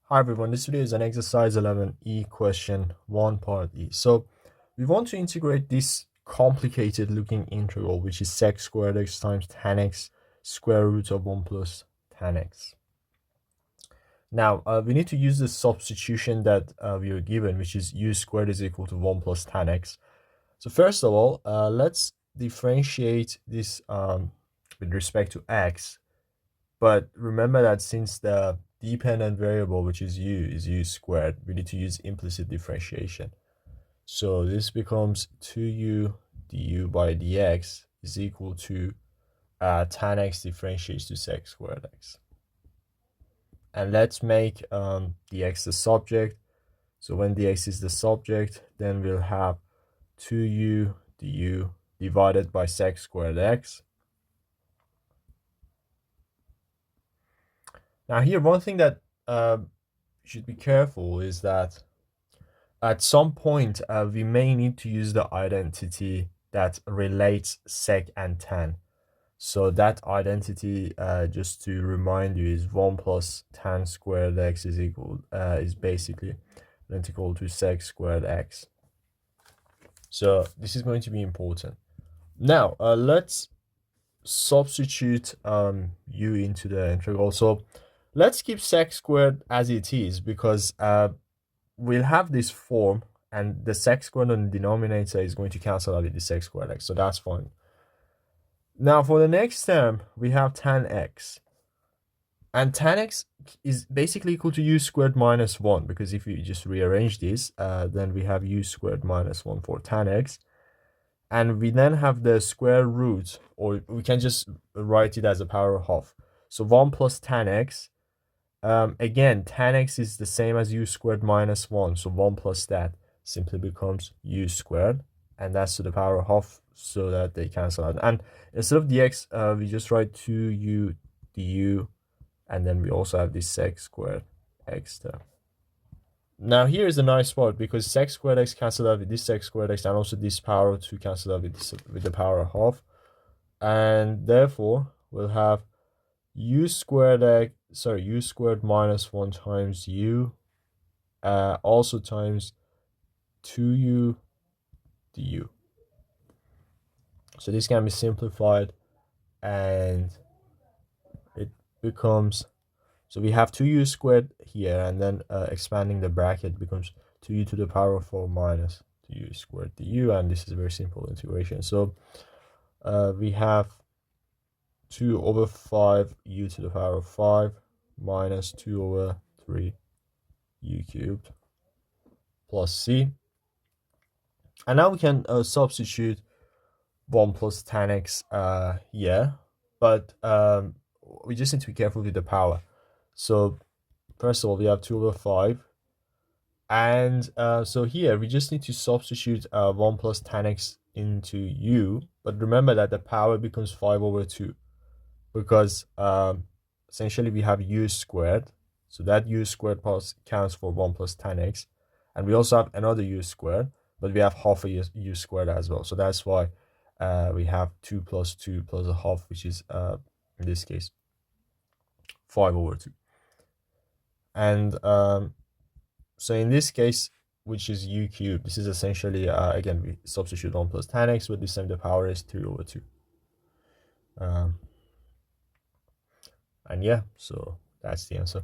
Hi everyone, this video is an exercise 11e question 1 part E. So we want to integrate this complicated looking integral, which is sec squared x times tan x square root of 1 plus tan x. Now we need to use the substitution that we were given, which is u squared is equal to 1 plus tan x. So first of all, let's differentiate this with respect to x. But remember that since the dependent variable, which is u squared, we need to use implicit differentiation. So this becomes 2u du by dx is equal to tan x differentiates to sec squared x. And let's make dx the subject. So when dx is the subject, then we'll have 2u du divided by sec squared x. Now here, one thing that you should be careful is that at some point we may need to use the identity that relates sec and tan. So that identity, just to remind you, is 1 plus tan squared x is basically identical to sec squared x. So this is going to be important. Now let's substitute u into the integral. So let's keep sec squared as it is, because we'll have this form and the sec squared on the denominator is going to cancel out with the sec squared x, so that's fine. Now for the next term, we have tan x, and tan x is basically equal to u squared minus 1, because if you just rearrange this, then we have u squared minus 1 for tan x, and we then have the square root, or we can just write it as a power of half. So 1 plus tan x. Again, tan x is the same as u squared minus 1, so 1 plus that simply becomes u squared, and that's to the power of half, so that they cancel out. And instead of dx, we just write 2u du, and then we also have this sec squared x term. Now here is a nice part, because sec squared x cancel out with this sec squared x, and also this power to cancel out with the power of half, and therefore we'll have u squared minus 1 times u, also times 2u du. So this can be simplified, and it becomes, so we have 2u squared here, and then expanding the bracket becomes 2u to the power of 4 minus 2u squared du, and this is a very simple integration. So we have 2 over 5 u to the power of 5 minus 2 over 3 u cubed plus c. And now we can substitute 1 plus tan x here, but we just need to be careful with the power. So first of all, we have 2 over 5, and so here we just need to substitute 1 plus tan x into u, but remember that the power becomes 5 over 2, because essentially we have u squared, so that u squared counts for 1 plus tan x, and we also have another u squared, but we have half a u squared as well, so that's why we have 2 plus a half, which is in this case 5 over 2. And so in this case, which is u cubed, this is essentially again we substitute 1 plus tan x, but this time the power is 3 over 2. And yeah, so that's the answer.